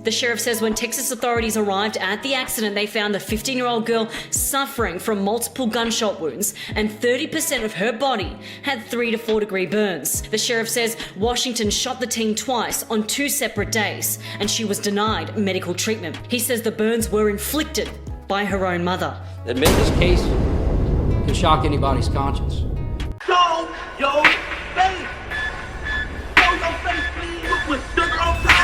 The sheriff says when Texas authorities arrived at the accident, they found the 15-year-old girl suffering from multiple gunshot wounds, and 30% of her body had 3 to 4 degree burns. The sheriff says Washington shot the teen twice on 2 separate days, and she was denied medical treatment. He says the burns were inflicted by her own mother. Admit this case can shock anybody's conscience. Show your face! Show your face, please, with sugar on top!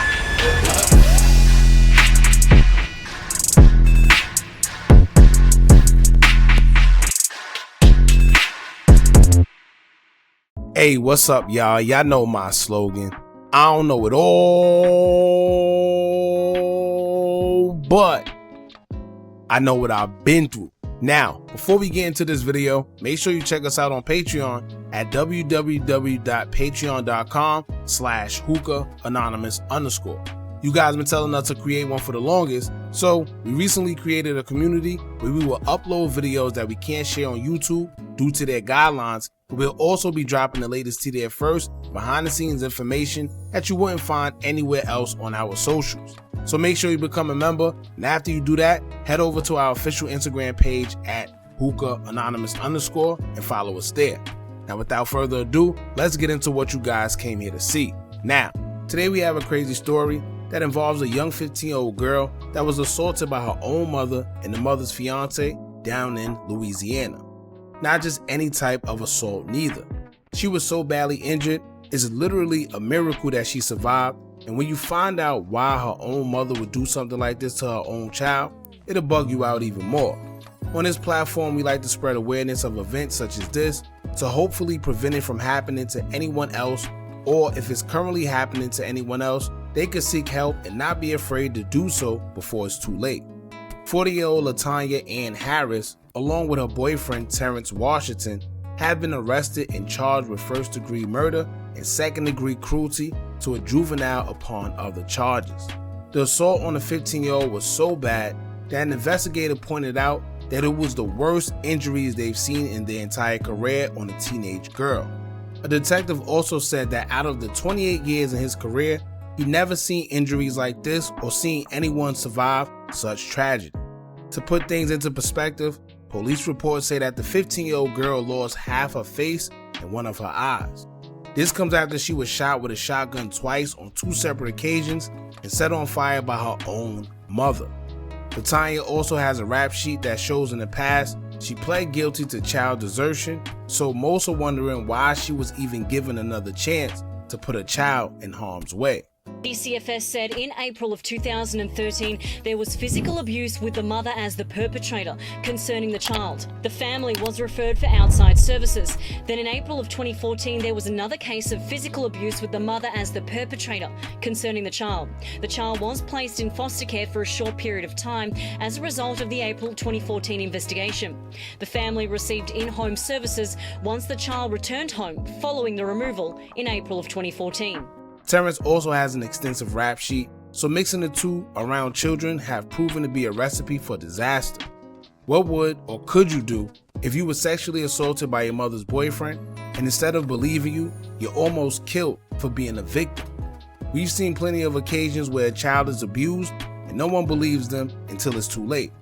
Hey, what's up, y'all? Y'all know my slogan. I don't know it all, but I know what I've been through. Now, before we get into this video, make sure you check us out on Patreon at www.patreon.com/Hookah Anonymous _. You guys been telling us to create one for the longest, so we recently created a community where we will upload videos that we can't share on YouTube due to their guidelines, but we'll also be dropping the latest to there first, behind the scenes information that you wouldn't find anywhere else on our socials. So make sure you become a member, and after you do that, head over to our official Instagram page at Hookah Anonymous _ and follow us there. Now, without further ado, let's get into what you guys came here to see. Now, today we have a crazy story that involves a young 15-year-old girl that was assaulted by her own mother and the mother's fiance down in Louisiana. Not just any type of assault neither. She was so badly injured, it's literally a miracle that she survived, and when you find out why her own mother would do something like this to her own child, it'll bug you out even more. On this platform, we like to spread awareness of events such as this to hopefully prevent it from happening to anyone else, or if it's currently happening to anyone else, they could seek help and not be afraid to do so before it's too late. 40-year-old Latonya Ann Harris, along with her boyfriend Terrence Washington, have been arrested and charged with first-degree murder and second-degree cruelty to a juvenile upon other charges. The assault on the 15-year-old was so bad that an investigator pointed out that it was the worst injuries they've seen in their entire career on a teenage girl. A detective also said that out of the 28 years in his career, he never seen injuries like this or seen anyone survive such tragedy. To put things into perspective, police reports say that the 15-year-old girl lost half her face and one of her eyes. This comes after she was shot with a shotgun twice on 2 separate occasions and set on fire by her own mother. Latonya also has a rap sheet that shows in the past she pled guilty to child desertion, so most are wondering why she was even given another chance to put a child in harm's way. DCFS said in April of 2013 there was physical abuse with the mother as the perpetrator concerning the child. The family was referred for outside services. Then in April of 2014 there was another case of physical abuse with the mother as the perpetrator concerning the child. The child was placed in foster care for a short period of time as a result of the April 2014 investigation. The family received in-home services once the child returned home following the removal in April of 2014. Terrence also has an extensive rap sheet, so mixing the two around children have proven to be a recipe for disaster. What would or could you do if you were sexually assaulted by your mother's boyfriend and instead of believing you, you're almost killed for being a victim? We've seen plenty of occasions where a child is abused and no one believes them until it's too late.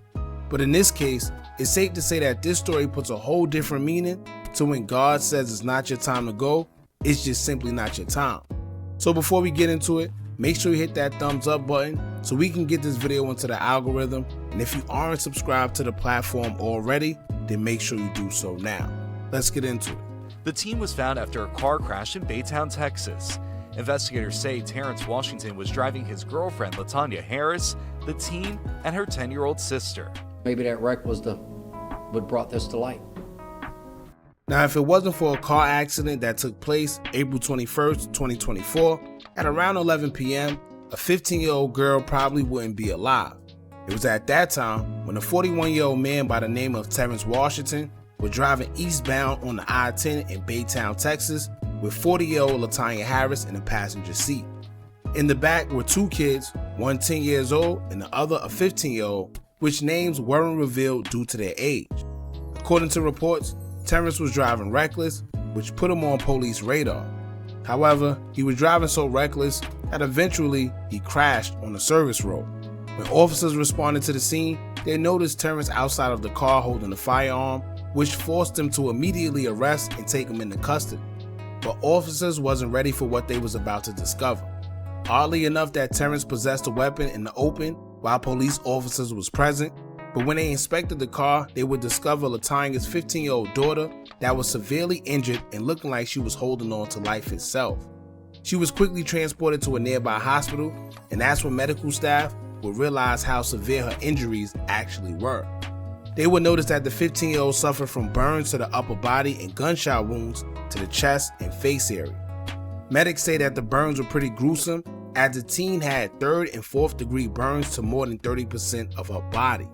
But in this case, it's safe to say that this story puts a whole different meaning to when God says it's not your time to go, it's just simply not your time. So before we get into it, make sure you hit that thumbs up button so we can get this video into the algorithm. And if you aren't subscribed to the platform already, then make sure you do so now. Let's get into it. The teen was found after a car crash in Baytown, Texas. Investigators say Terrence Washington was driving his girlfriend Latonya Harris, the teen, and her 10-year-old sister. Maybe that wreck was what brought this to light. Now, if it wasn't for a car accident that took place April 21st, 2024, at around 11 p.m., a 15-year-old girl probably wouldn't be alive. It was at that time when a 41-year-old man by the name of Terrence Washington was driving eastbound on the I-10 in Baytown, Texas, with 40-year-old Latonya Harris in the passenger seat. In the back were 2 kids, one 10 years old and the other a 15-year-old, which names weren't revealed due to their age. According to reports, Terrence was driving reckless, which put him on police radar. However, he was driving so reckless that eventually he crashed on a service road. When officers responded to the scene, they noticed Terrence outside of the car holding a firearm, which forced them to immediately arrest and take him into custody. But officers wasn't ready for what they was about to discover. Oddly enough, that Terrence possessed a weapon in the open while police officers was present, but when they inspected the car, they would discover Latonya's 15-year-old daughter that was severely injured and looking like she was holding on to life itself. She was quickly transported to a nearby hospital, and that's when medical staff would realize how severe her injuries actually were. They would notice that the 15-year-old suffered from burns to the upper body and gunshot wounds to the chest and face area. Medics say that the burns were pretty gruesome, as the teen had 3rd and 4th degree burns to more than 30% of her body.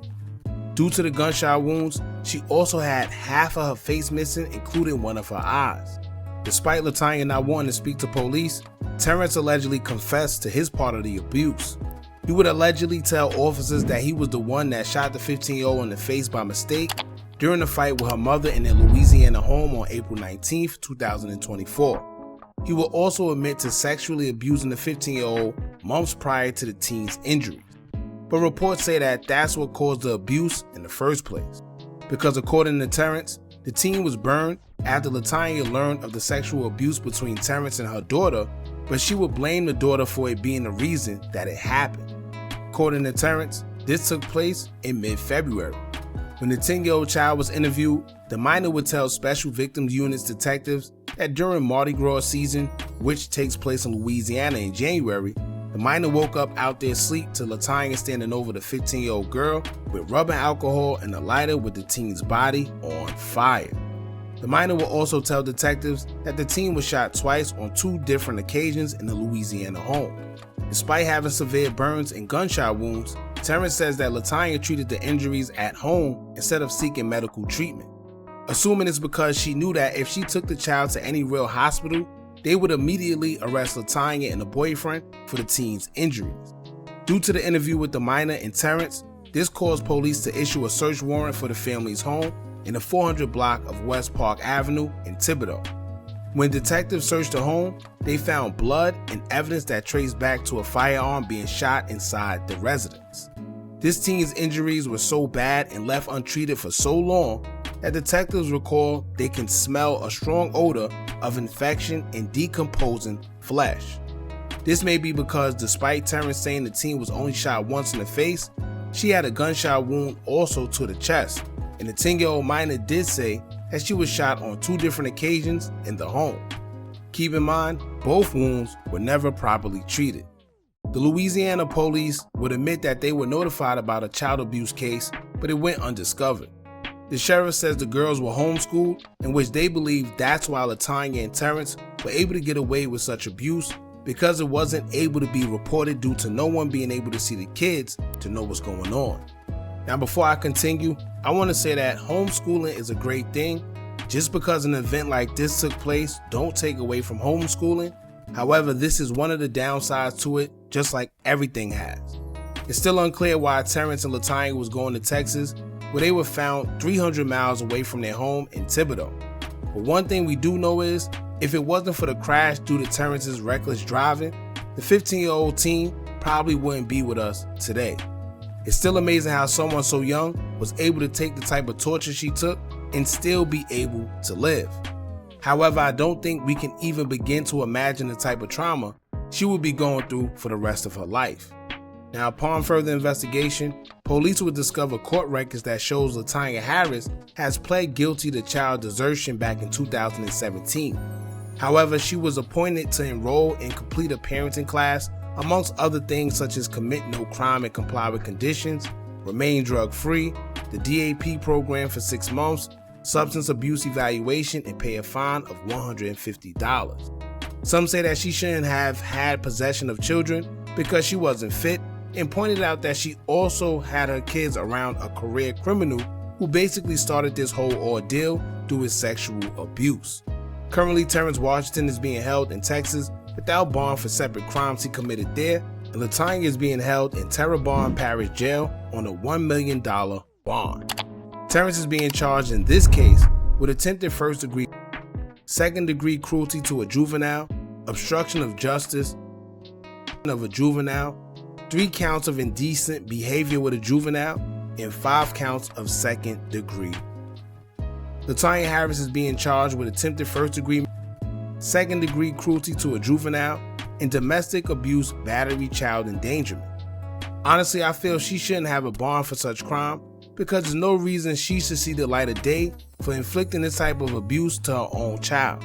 Due to the gunshot wounds, she also had half of her face missing, including one of her eyes. Despite Latonya not wanting to speak to police, Terrence allegedly confessed to his part of the abuse. He would allegedly tell officers that he was the one that shot the 15-year-old in the face by mistake during a fight with her mother in their Louisiana home on April 19, 2024. He will also admit to sexually abusing the 15-year-old months prior to the teen's injuries. But reports say that that's what caused the abuse in the first place. Because according to Terrence, the teen was burned after Latonya learned of the sexual abuse between Terrence and her daughter, but she would blame the daughter for it being the reason that it happened. According to Terrence, this took place in mid-February. When the 10-year-old child was interviewed, the minor would tell Special Victims Units detectives that during Mardi Gras season, which takes place in Louisiana in January, the minor woke up out there asleep to Latonya standing over the 15-year-old girl with rubbing alcohol and a lighter with the teen's body on fire. The minor will also tell detectives that the teen was shot twice on 2 different occasions in the Louisiana home. Despite having severe burns and gunshot wounds, Terrence says that Latonya treated the injuries at home instead of seeking medical treatment, assuming it's because she knew that if she took the child to any real hospital, they would immediately arrest Latonya and the boyfriend for the teen's injuries. Due to the interview with the minor and Terrence, this caused police to issue a search warrant for the family's home in the 400 block of West Park Avenue in Thibodeau. When detectives searched the home, they found blood and evidence that traced back to a firearm being shot inside the residence. This teen's injuries were so bad and left untreated for so long that detectives recall they can smell a strong odor of infection and decomposing flesh. This may be because despite Terrence saying the teen was only shot once in the face, she had a gunshot wound also to the chest, and the 10-year-old minor did say that she was shot on 2 different occasions in the home. Keep in mind, both wounds were never properly treated. The Louisiana police would admit that they were notified about a child abuse case, but it went undiscovered. The sheriff says the girls were homeschooled, in which they believe that's why Latonya and Terrence were able to get away with such abuse, because it wasn't able to be reported due to no one being able to see the kids to know what's going on. Now, before I continue, I want to say that homeschooling is a great thing. Just because an event like this took place, don't take away from homeschooling. However, this is one of the downsides to it, just like everything has. It's still unclear why Terrence and Latonya was going to Texas, where they were found 300 miles away from their home in Thibodeau. But one thing we do know is, if it wasn't for the crash due to Terrence's reckless driving, the 15-year-old teen probably wouldn't be with us today. It's still amazing how someone so young was able to take the type of torture she took and still be able to live. However, I don't think we can even begin to imagine the type of trauma she would be going through for the rest of her life. Now, upon further investigation, police would discover court records that shows Latonya Harris has pled guilty to child desertion back in 2017. However, she was appointed to enroll and complete a parenting class, amongst other things such as commit no crime and comply with conditions, remain drug-free, the DAP program for 6 months, substance abuse evaluation, and pay a fine of $150. Some say that she shouldn't have had possession of children because she wasn't fit, and pointed out that she also had her kids around a career criminal who basically started this whole ordeal through his sexual abuse. Currently, Terrence Washington is being held in Texas without bond for separate crimes he committed there, and Latonya is being held in Terrebonne Parish Jail on a $1 million bond. Terrence is being charged in this case with attempted first degree, second degree cruelty to a juvenile, obstruction of justice, of a juvenile, 3 counts of indecent behavior with a juvenile, and 5 counts of second degree. Latonya Harris is being charged with attempted first degree, second degree cruelty to a juvenile, and domestic abuse battery child endangerment. Honestly, I feel she shouldn't have a bond for such crime because there's no reason she should see the light of day for inflicting this type of abuse to her own child.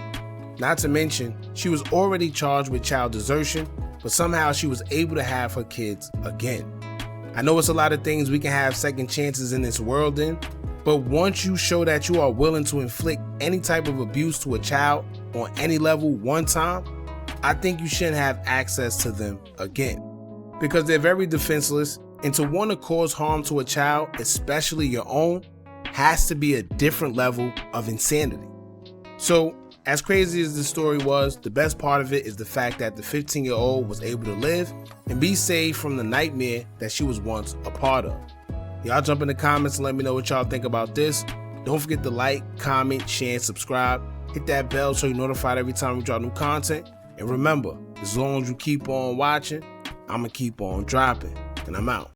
Not to mention, she was already charged with child desertion, but somehow she was able to have her kids again. I know it's a lot of things we can have second chances in this world in, but once you show that you are willing to inflict any type of abuse to a child on any level one time, I think you shouldn't have access to them again. Because they're very defenseless, and to want to cause harm to a child, especially your own, has to be a different level of insanity. So, as crazy as the story was, the best part of it is the fact that the 15-year-old was able to live and be saved from the nightmare that she was once a part of. Y'all jump in the comments and let me know what y'all think about this. Don't forget to like, comment, share, and subscribe. Hit that bell so you're notified every time we drop new content. And remember, as long as you keep on watching, I'm going to keep on dropping. And I'm out.